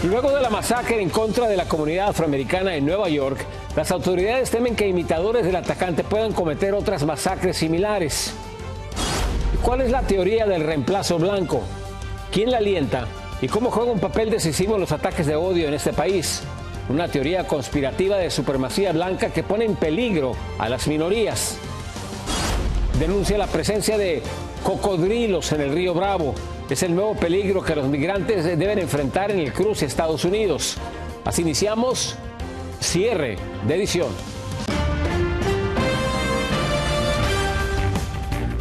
Luego de la masacre en contra de la comunidad afroamericana en Nueva York, las autoridades temen que imitadores del atacante puedan cometer otras masacres similares. ¿Cuál es la teoría del reemplazo blanco? ¿Quién la alienta? ¿Y cómo juega un papel decisivo en los ataques de odio en este país? Una teoría conspirativa de supremacía blanca que pone en peligro a las minorías. Denuncia la presencia de cocodrilos en el río Bravo. Es el nuevo peligro que los migrantes deben enfrentar en el cruce a Estados Unidos. Así iniciamos cierre de edición.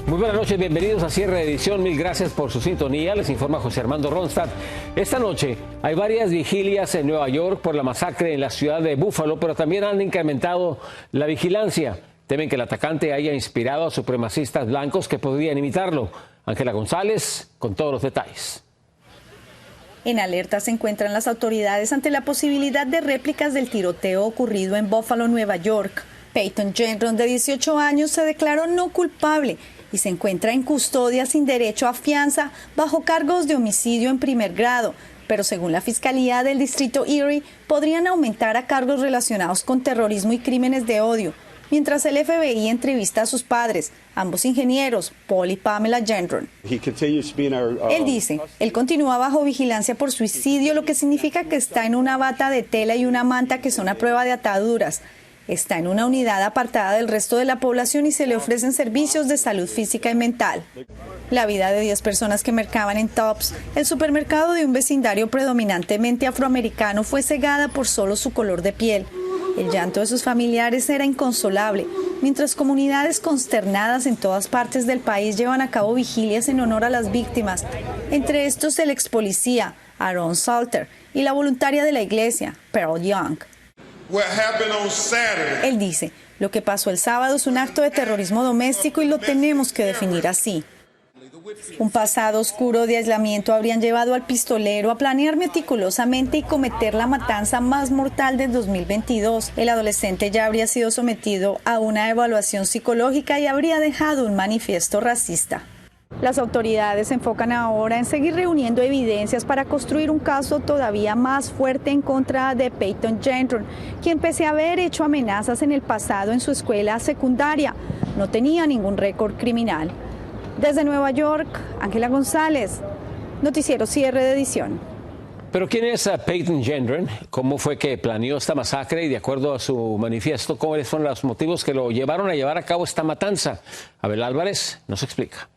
Muy buenas noches, bienvenidos a cierre de edición. Mil gracias por su sintonía. Les informa José Armando Ronstadt. Esta noche hay varias vigilias en Nueva York por la masacre en la ciudad de Buffalo, pero también han incrementado la vigilancia. Temen que el atacante haya inspirado a supremacistas blancos que podrían imitarlo. Ángela González con todos los detalles. En alerta se encuentran las autoridades ante la posibilidad de réplicas del tiroteo ocurrido en Buffalo, Nueva York. Peyton Gendron, de 18 años, se declaró no culpable y se encuentra en custodia sin derecho a fianza bajo cargos de homicidio en primer grado. Pero según la Fiscalía del Distrito Erie, podrían aumentar a cargos relacionados con terrorismo y crímenes de odio. Mientras el FBI entrevista a sus padres, ambos ingenieros, Paul y Pamela Gendron. Él dice, él continúa bajo vigilancia por suicidio, lo que significa que está en una bata de tela y una manta que son a prueba de ataduras. Está en una unidad apartada del resto de la población y se le ofrecen servicios de salud física y mental. La vida de 10 personas que mercaban en Tops, el supermercado de un vecindario predominantemente afroamericano, fue cegada por solo su color de piel. El llanto de sus familiares era inconsolable, mientras comunidades consternadas en todas partes del país llevan a cabo vigilias en honor a las víctimas, entre estos el ex policía Aaron Salter y la voluntaria de la iglesia, Pearl Young. Él dice, lo que pasó el sábado es un acto de terrorismo doméstico y lo tenemos que definir así. Un pasado oscuro de aislamiento habrían llevado al pistolero a planear meticulosamente y cometer la matanza más mortal del 2022. El adolescente ya habría sido sometido a una evaluación psicológica y habría dejado un manifiesto racista. Las autoridades se enfocan ahora en seguir reuniendo evidencias para construir un caso todavía más fuerte en contra de Peyton Gendron, quien pese a haber hecho amenazas en el pasado en su escuela secundaria, no tenía ningún récord criminal. Desde Nueva York, Ángela González, Noticiero Cierre de Edición. ¿Pero quién es Peyton Gendron? ¿Cómo fue que planeó esta masacre? Y de acuerdo a su manifiesto, ¿cuáles son los motivos que lo llevaron a llevar a cabo esta matanza? Abel Álvarez nos explica.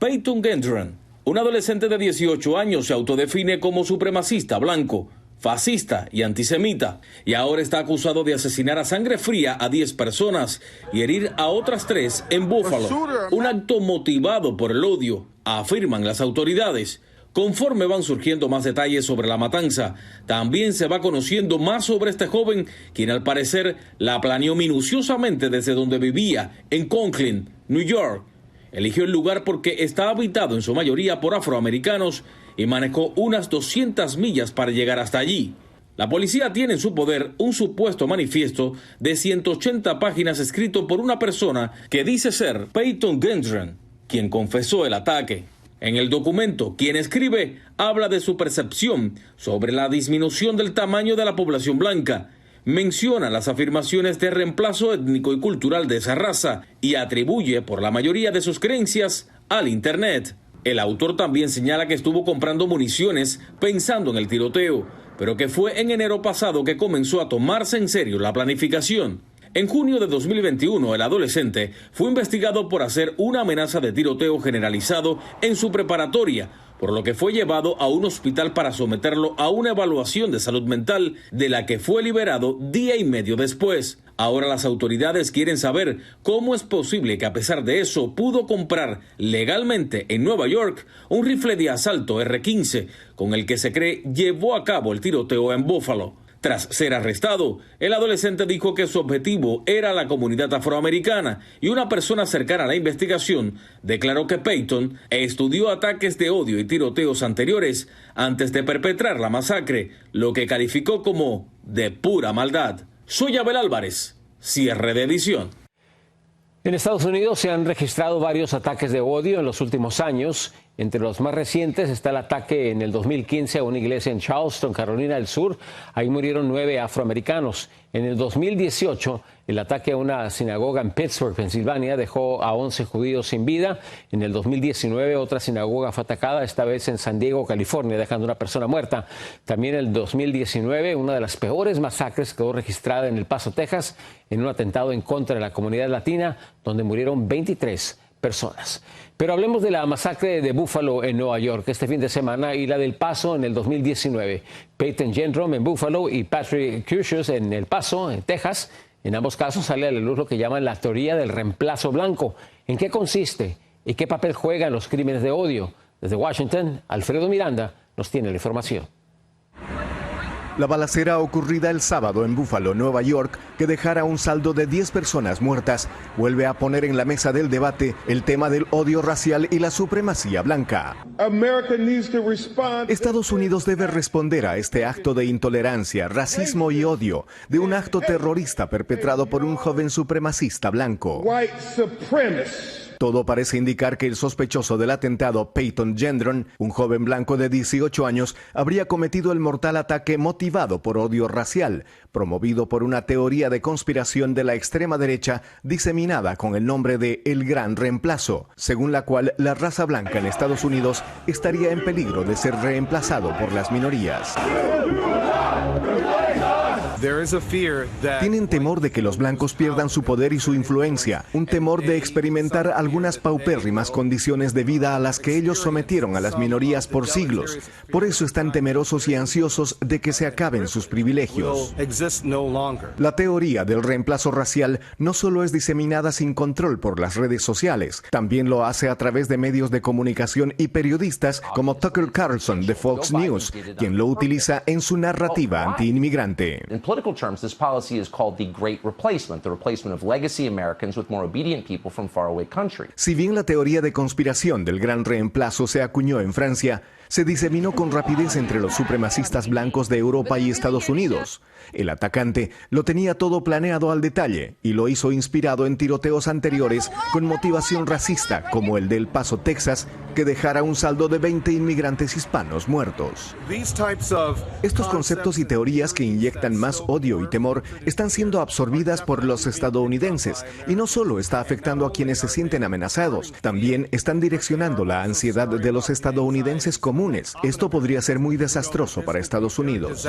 Peyton Gendron, un adolescente de 18 años, se autodefine como supremacista blanco, fascista y antisemita, y ahora está acusado de asesinar a sangre fría a 10 personas y herir a otras 3 en Buffalo. Un acto motivado por el odio, afirman las autoridades. Conforme van surgiendo más detalles sobre la matanza, también se va conociendo más sobre este joven, quien al parecer la planeó minuciosamente desde donde vivía, en Conklin, New York. Eligió el lugar porque está habitado en su mayoría por afroamericanos y manejó unas 200 millas para llegar hasta allí. La policía tiene en su poder un supuesto manifiesto de 180 páginas escrito por una persona que dice ser Peyton Gendron, quien confesó el ataque. En el documento, quien escribe habla de su percepción sobre la disminución del tamaño de la población blanca, menciona las afirmaciones de reemplazo étnico y cultural de esa raza y atribuye por la mayoría de sus creencias al Internet. El autor también señala que estuvo comprando municiones pensando en el tiroteo, pero que fue en enero pasado que comenzó a tomarse en serio la planificación. En junio de 2021, el adolescente fue investigado por hacer una amenaza de tiroteo generalizado en su preparatoria, por lo que fue llevado a un hospital para someterlo a una evaluación de salud mental, de la que fue liberado día y medio después. Ahora las autoridades quieren saber cómo es posible que a pesar de eso pudo comprar legalmente en Nueva York un rifle de asalto R-15 con el que se cree llevó a cabo el tiroteo en Buffalo. Tras ser arrestado, el adolescente dijo que su objetivo era la comunidad afroamericana y una persona cercana a la investigación declaró que Peyton estudió ataques de odio y tiroteos anteriores antes de perpetrar la masacre, lo que calificó como de pura maldad. Soy Abel Álvarez, cierre de edición. En Estados Unidos se han registrado varios ataques de odio en los últimos años Entre los más recientes está el ataque en el 2015 a una iglesia en Charleston, Carolina del Sur. Ahí murieron 9 afroamericanos. En el 2018, el ataque a una sinagoga en Pittsburgh, Pensilvania, dejó a 11 judíos sin vida. En el 2019, otra sinagoga fue atacada, esta vez en San Diego, California, dejando una persona muerta. También en el 2019, una de las peores masacres quedó registrada en El Paso, Texas, en un atentado en contra de la comunidad latina, donde murieron 23 personas. Pero hablemos de la masacre de Buffalo en Nueva York este fin de semana y la del Paso en el 2019. Peyton Gendron en Buffalo y Patrick Crusius en El Paso, en Texas. En ambos casos sale a la luz lo que llaman la teoría del reemplazo blanco. ¿En qué consiste y qué papel juegan los crímenes de odio? Desde Washington, Alfredo Miranda nos tiene la información. La balacera ocurrida el sábado en Buffalo, Nueva York, que dejara un saldo de 10 personas muertas, vuelve a poner en la mesa del debate el tema del odio racial y la supremacía blanca. Estados Unidos debe responder a este acto de intolerancia, racismo y odio de un acto terrorista perpetrado por un joven supremacista blanco. Todo parece indicar que el sospechoso del atentado, Peyton Gendron, un joven blanco de 18 años, habría cometido el mortal ataque motivado por odio racial, promovido por una teoría de conspiración de la extrema derecha diseminada con el nombre de El Gran Reemplazo, según la cual la raza blanca en Estados Unidos estaría en peligro de ser reemplazado por las minorías. Tienen temor de que los blancos pierdan su poder y su influencia, un temor de experimentar algunas paupérrimas condiciones de vida a las que ellos sometieron a las minorías por siglos. Por eso están temerosos y ansiosos de que se acaben sus privilegios. La teoría del reemplazo racial no solo es diseminada sin control por las redes sociales, también lo hace a través de medios de comunicación y periodistas como Tucker Carlson de Fox News, quien lo utiliza en su narrativa antiinmigrante. Political terms, this policy is called the Great Replacement, the replacement of legacy Americans with more obedient people from faraway countries. Si bien la teoría de conspiración del gran reemplazo se acuñó en Francia, se diseminó con rapidez entre los supremacistas blancos de Europa y Estados Unidos. El atacante lo tenía todo planeado al detalle y lo hizo inspirado en tiroteos anteriores con motivación racista, como el de El Paso, Texas, que dejara un saldo de 20 inmigrantes hispanos muertos. Estos conceptos y teorías que inyectan más odio y temor están siendo absorbidas por los estadounidenses y no solo está afectando a quienes se sienten amenazados, también están direccionando la ansiedad de los estadounidenses comunes. Esto podría ser muy desastroso para Estados Unidos.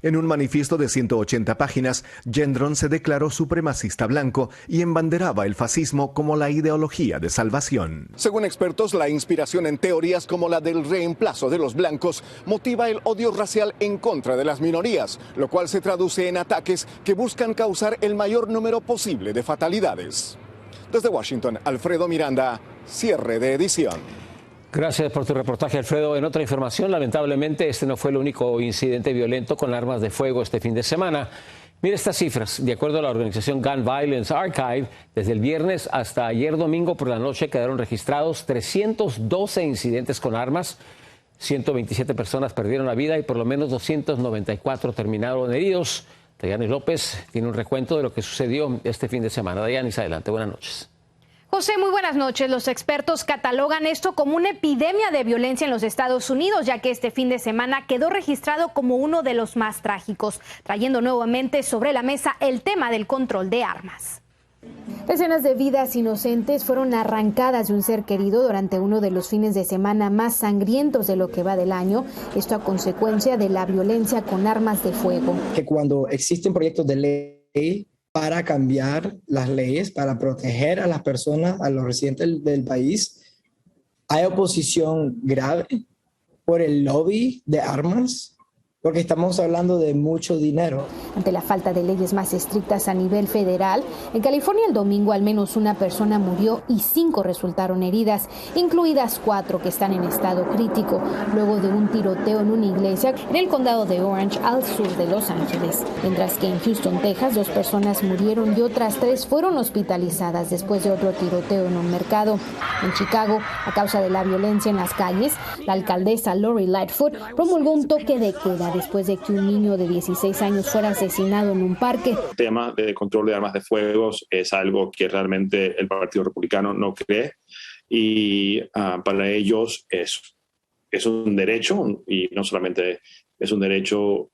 En un manifiesto de 180 páginas, Gendron se declaró supremacista blanco y embanderaba el fascismo como la ideología de salvación. Según expertos, la inspiración en teorías como la del reemplazo de los blancos motiva el odio racial en contra de las minorías, lo cual se traduce en ataques que buscan causar el mayor número posible de fatalidades. Desde Washington, Alfredo Miranda, cierre de edición. Gracias por tu reportaje, Alfredo. En otra información, lamentablemente, este no fue el único incidente violento con armas de fuego este fin de semana. Mira estas cifras. De acuerdo a la organización Gun Violence Archive, desde el viernes hasta ayer domingo por la noche quedaron registrados 312 incidentes con armas. 127 personas perdieron la vida y por lo menos 294 terminaron heridos. Dayanis López tiene un recuento de lo que sucedió este fin de semana. Dayanis, adelante. Buenas noches. José, muy buenas noches. Los expertos catalogan esto como una epidemia de violencia en los Estados Unidos, ya que este fin de semana quedó registrado como uno de los más trágicos, trayendo nuevamente sobre la mesa el tema del control de armas. Decenas de vidas inocentes fueron arrancadas de un ser querido durante uno de los fines de semana más sangrientos de lo que va del año, esto a consecuencia de la violencia con armas de fuego. Que cuando existen proyectos de ley para cambiar las leyes, para proteger a las personas, a los residentes del país, hay oposición grave por el lobby de armas, porque estamos hablando de mucho dinero. Ante la falta de leyes más estrictas a nivel federal, en California el domingo al menos una persona murió y 5 resultaron heridas, incluidas 4 que están en estado crítico, luego de un tiroteo en una iglesia en el condado de Orange, al sur de Los Ángeles. Mientras que en Houston, Texas, 2 personas murieron y otras 3 fueron hospitalizadas después de otro tiroteo en un mercado. En Chicago, a causa de la violencia en las calles, la alcaldesa Lori Lightfoot promulgó un toque de queda después de que un niño de 16 años fuera asesinado en un parque. El tema de control de armas de fuego es algo que realmente el Partido Republicano no cree y para ellos es un derecho, y no solamente es un derecho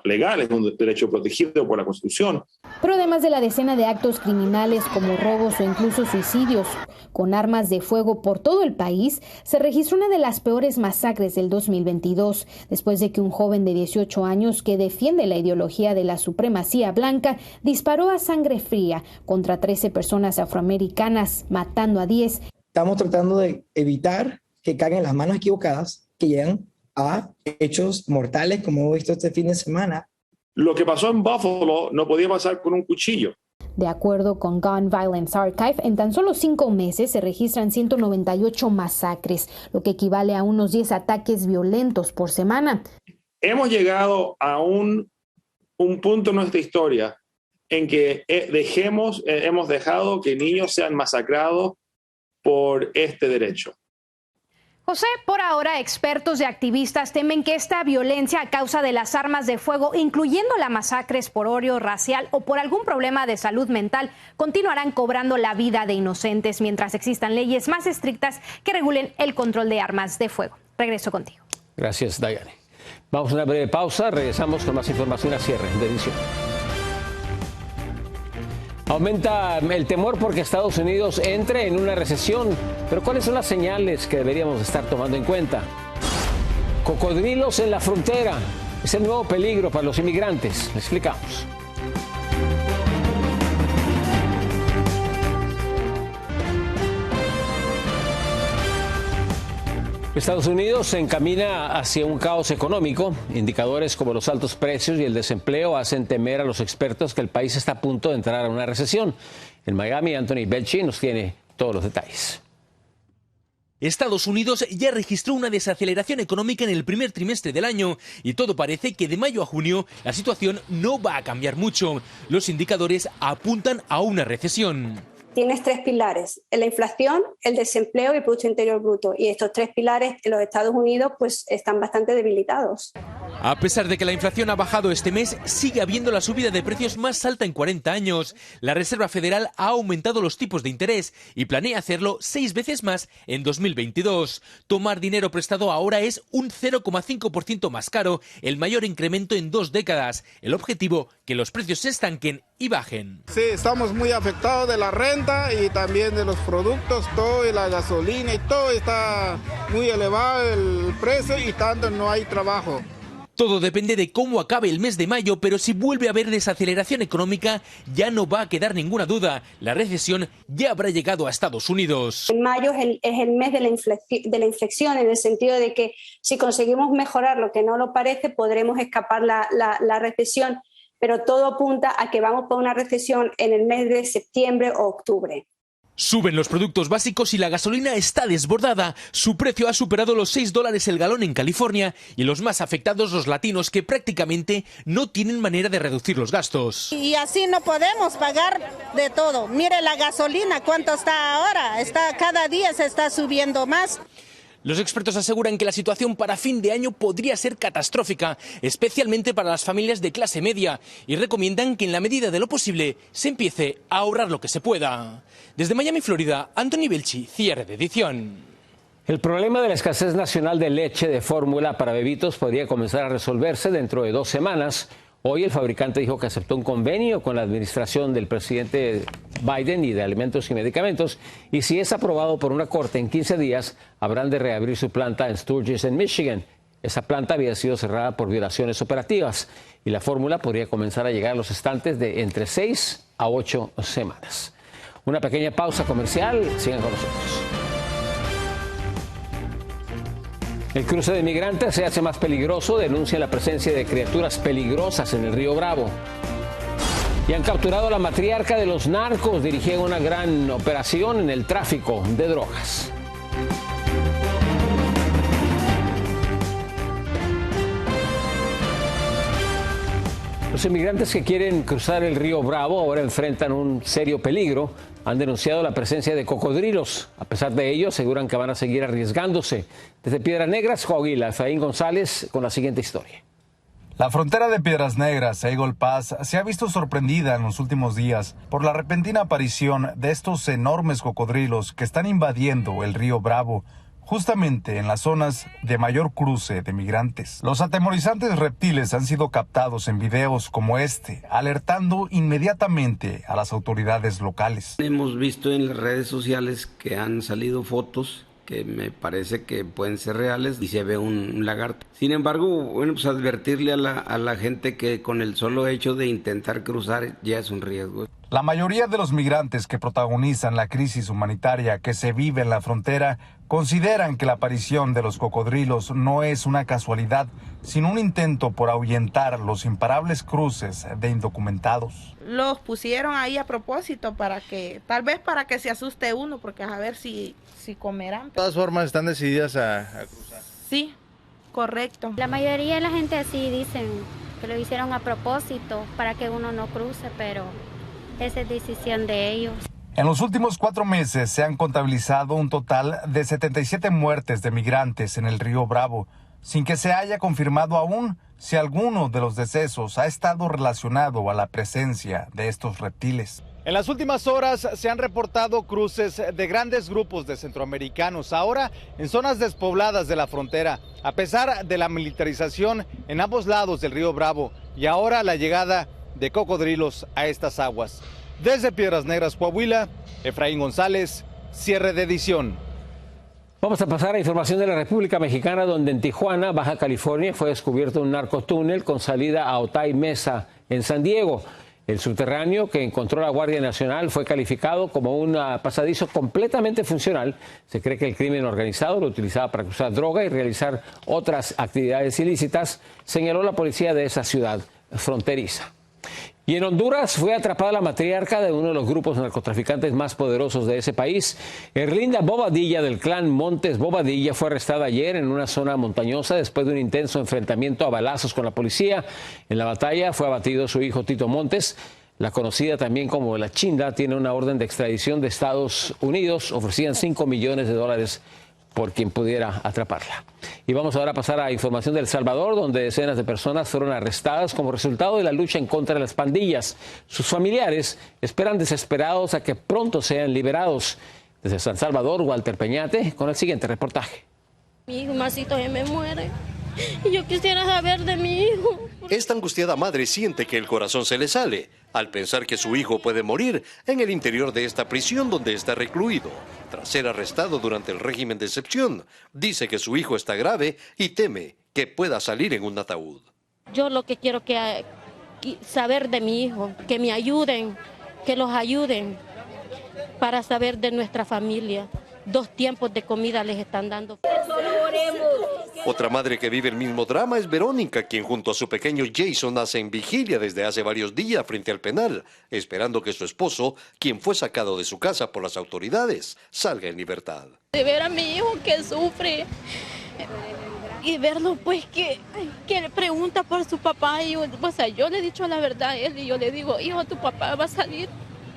legal, es un derecho protegido por la Constitución. Pero además de la decena de actos criminales como robos o incluso suicidios con armas de fuego por todo el país, se registró una de las peores masacres del 2022, después de que un joven de 18 años que defiende la ideología de la supremacía blanca disparó a sangre fría contra 13 personas afroamericanas, matando a 10. Estamos tratando de evitar que caigan en las manos equivocadas, que llegan a hechos mortales como hemos visto este fin de semana. Lo que pasó en Buffalo no podía pasar con un cuchillo. De acuerdo con Gun Violence Archive, en tan solo 5 meses se registran 198 masacres, lo que equivale a unos 10 ataques violentos por semana. Hemos llegado a un punto en nuestra historia en que hemos dejado que niños sean masacrados por este derecho. José, por ahora expertos y activistas temen que esta violencia a causa de las armas de fuego, incluyendo las masacres por odio racial o por algún problema de salud mental, continuarán cobrando la vida de inocentes mientras existan leyes más estrictas que regulen el control de armas de fuego. Regreso contigo. Gracias, Dayane. Vamos a una breve pausa, regresamos con más información a cierre de edición. Aumenta el temor porque Estados Unidos entre en una recesión, pero ¿cuáles son las señales que deberíamos estar tomando en cuenta? Cocodrilos en la frontera es el nuevo peligro para los inmigrantes. Les explicamos. Estados Unidos se encamina hacia un caos económico. Indicadores como los altos precios y el desempleo hacen temer a los expertos que el país está a punto de entrar a una recesión. En Miami, Anthony Belchi nos tiene todos los detalles. Estados Unidos ya registró una desaceleración económica en el primer trimestre del año y todo parece que de mayo a junio la situación no va a cambiar mucho. Los indicadores apuntan a una recesión. Tienes 3 pilares, la inflación, el desempleo y el Producto Interior Bruto. Y estos 3 pilares en los Estados Unidos pues están bastante debilitados. A pesar de que la inflación ha bajado este mes, sigue habiendo la subida de precios más alta en 40 años. La Reserva Federal ha aumentado los tipos de interés y planea hacerlo 6 veces más en 2022. Tomar dinero prestado ahora es un 0,5% más caro, el mayor incremento en 2 décadas. El objetivo, que los precios se estanquen y bajen. Sí, estamos muy afectados de la renta y también de los productos, todo, y la gasolina y todo está muy elevado el precio y tanto no hay trabajo. Todo depende de cómo acabe el mes de mayo, pero si vuelve a haber desaceleración económica, ya no va a quedar ninguna duda. La recesión ya habrá llegado a Estados Unidos. En mayo es el mes de la inflexión, en el sentido de que si conseguimos mejorar lo que no lo parece, podremos escapar la recesión, pero todo apunta a que vamos por una recesión en el mes de septiembre o octubre. Suben los productos básicos y la gasolina está desbordada. Su precio ha superado los $6 el galón en California y los más afectados los latinos, que prácticamente no tienen manera de reducir los gastos. Y así no podemos pagar de todo. Mire la gasolina, ¿cuánto está ahora? Cada día se está subiendo más. Los expertos aseguran que la situación para fin de año podría ser catastrófica, especialmente para las familias de clase media, y recomiendan que en la medida de lo posible se empiece a ahorrar lo que se pueda. Desde Miami, Florida, Anthony Belchi, cierre de edición. El problema de la escasez nacional de leche de fórmula para bebitos podría comenzar a resolverse dentro de 2 semanas. Hoy el fabricante dijo que aceptó un convenio con la administración del presidente Biden y de Alimentos y Medicamentos, y si es aprobado por una corte en 15 días, habrán de reabrir su planta en Sturgis, en Michigan. Esa planta había sido cerrada por violaciones operativas y la fórmula podría comenzar a llegar a los estantes de entre 6 a 8 semanas. Una pequeña pausa comercial, sigan con nosotros. El cruce de migrantes se hace más peligroso, denuncia la presencia de criaturas peligrosas en el río Bravo. Y han capturado a la matriarca de los narcos, dirigían una gran operación en el tráfico de drogas. Los inmigrantes que quieren cruzar el río Bravo ahora enfrentan un serio peligro. Han denunciado la presencia de cocodrilos. A pesar de ello, aseguran que van a seguir arriesgándose. Desde Piedras Negras, Coahuila, Efraín González con la siguiente historia. La frontera de Piedras Negras e Eagle Pass se ha visto sorprendida en los últimos días por la repentina aparición de estos enormes cocodrilos que están invadiendo el río Bravo, justamente en las zonas de mayor cruce de migrantes. Los atemorizantes reptiles han sido captados en videos como este, alertando inmediatamente a las autoridades locales. Hemos visto en las redes sociales que han salido fotos que me parece que pueden ser reales y se ve un lagarto. Sin embargo, bueno, pues advertirle a la gente que con el solo hecho de intentar cruzar ya es un riesgo. La mayoría de los migrantes que protagonizan la crisis humanitaria que se vive en la frontera consideran que la aparición de los cocodrilos no es una casualidad, sino un intento por ahuyentar los imparables cruces de indocumentados. Los pusieron ahí a propósito tal vez para que se asuste uno, porque a ver si comerán. De todas formas, ¿están decididas a cruzar? Sí, correcto. La mayoría de la gente sí dicen que lo hicieron a propósito para que uno no cruce, pero esa es decisión de ellos. En los últimos 4 meses se han contabilizado un total de 77 muertes de migrantes en el río Bravo, sin que se haya confirmado aún si alguno de los decesos ha estado relacionado a la presencia de estos reptiles. En las últimas horas se han reportado cruces de grandes grupos de centroamericanos, ahora en zonas despobladas de la frontera, a pesar de la militarización en ambos lados del río Bravo y ahora la llegada de cocodrilos a estas aguas. Desde Piedras Negras, Coahuila, Efraín González, cierre de edición. Vamos a pasar a información de la República Mexicana, donde en Tijuana, Baja California, fue descubierto un narcotúnel con salida a Otay Mesa, en San Diego. El subterráneo que encontró la Guardia Nacional fue calificado como un pasadizo completamente funcional. Se cree que el crimen organizado lo utilizaba para cruzar droga y realizar otras actividades ilícitas, señaló la policía de esa ciudad fronteriza. Y en Honduras fue atrapada la matriarca de uno de los grupos narcotraficantes más poderosos de ese país. Erlinda Bobadilla, del clan Montes Bobadilla, fue arrestada ayer en una zona montañosa después de un intenso enfrentamiento a balazos con la policía. En la batalla fue abatido su hijo Tito Montes. La conocida también como La Chinda tiene una orden de extradición de Estados Unidos. Ofrecían $5 millones por quien pudiera atraparla. Y vamos ahora a pasar a información de El Salvador, donde decenas de personas fueron arrestadas como resultado de la lucha en contra de las pandillas. Sus familiares esperan desesperados a que pronto sean liberados. Desde San Salvador, Walter Peñate con el siguiente reportaje. Mi hijo Masito se me muere y yo quisiera saber de mi hijo. Esta angustiada madre siente que el corazón se le sale al pensar que su hijo puede morir en el interior de esta prisión donde está recluido. Tras ser arrestado durante el régimen de excepción, dice que su hijo está grave y teme que pueda salir en un ataúd. Yo lo que quiero que saber de mi hijo, que me ayuden, que los ayuden para saber de nuestra familia. 2 tiempos de comida les están dando. Otra madre que vive el mismo drama es Verónica, quien junto a su pequeño Jason hace en vigilia desde hace varios días frente al penal, esperando que su esposo, quien fue sacado de su casa por las autoridades, salga en libertad. De ver a mi hijo que sufre y verlo pues que le pregunta por su papá y yo le he dicho la verdad a él y yo le digo, hijo, tu papá va a salir,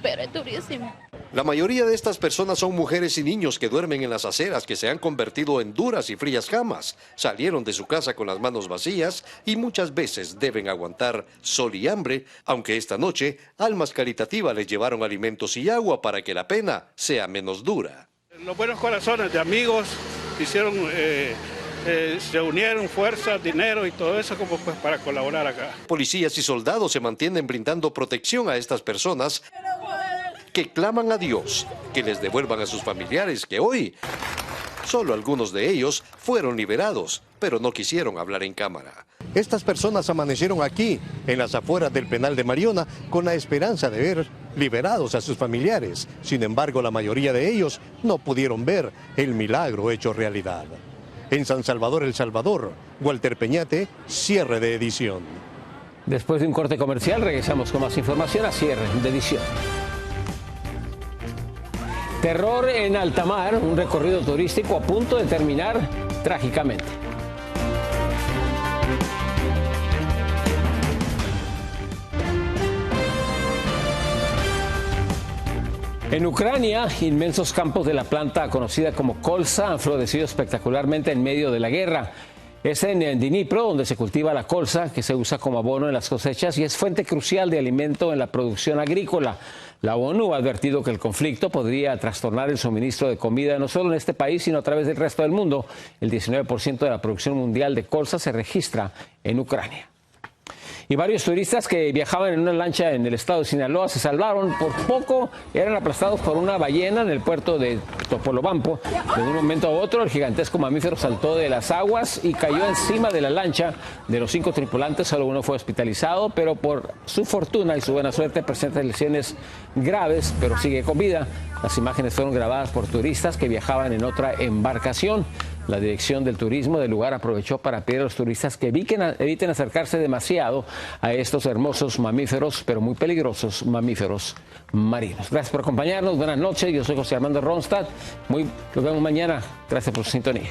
pero es durísimo. La mayoría de estas personas son mujeres y niños que duermen en las aceras, que se han convertido en duras y frías camas. Salieron de su casa con las manos vacías y muchas veces deben aguantar sol y hambre, aunque esta noche almas caritativas les llevaron alimentos y agua para que la pena sea menos dura. Los buenos corazones de amigos hicieron, se unieron fuerzas, dinero y todo eso como pues para colaborar acá. Policías y soldados se mantienen brindando protección a estas personas que claman a Dios que les devuelvan a sus familiares, que hoy solo algunos de ellos fueron liberados, pero no quisieron hablar en cámara. Estas personas amanecieron aquí, en las afueras del penal de Mariona, con la esperanza de ver liberados a sus familiares. Sin embargo, la mayoría de ellos no pudieron ver el milagro hecho realidad. En San Salvador, El Salvador, Walter Peñate, cierre de edición. Después de un corte comercial, regresamos con más información a cierre de edición. Terror en alta mar, un recorrido turístico a punto de terminar trágicamente. En Ucrania, inmensos campos de la planta conocida como colza han florecido espectacularmente en medio de la guerra. Es en Dnipro, donde se cultiva la colza, que se usa como abono en las cosechas y es fuente crucial de alimento en la producción agrícola. La ONU ha advertido que el conflicto podría trastornar el suministro de comida no solo en este país, sino a través del resto del mundo. El 19% de la producción mundial de colza se registra en Ucrania. Y varios turistas que viajaban en una lancha en el estado de Sinaloa se salvaron por poco. Eran aplastados por una ballena en el puerto de Topolobampo. De un momento a otro, el gigantesco mamífero saltó de las aguas y cayó encima de la lancha. De los 5 tripulantes, solo uno fue hospitalizado, pero por su fortuna y su buena suerte presenta lesiones graves, pero sigue con vida. Las imágenes fueron grabadas por turistas que viajaban en otra embarcación. La Dirección del Turismo del lugar aprovechó para pedir a los turistas que eviten acercarse demasiado a estos hermosos mamíferos, pero muy peligrosos mamíferos marinos. Gracias por acompañarnos. Buenas noches. Yo soy José Armando Ronstadt. Nos vemos mañana. Gracias por su sintonía.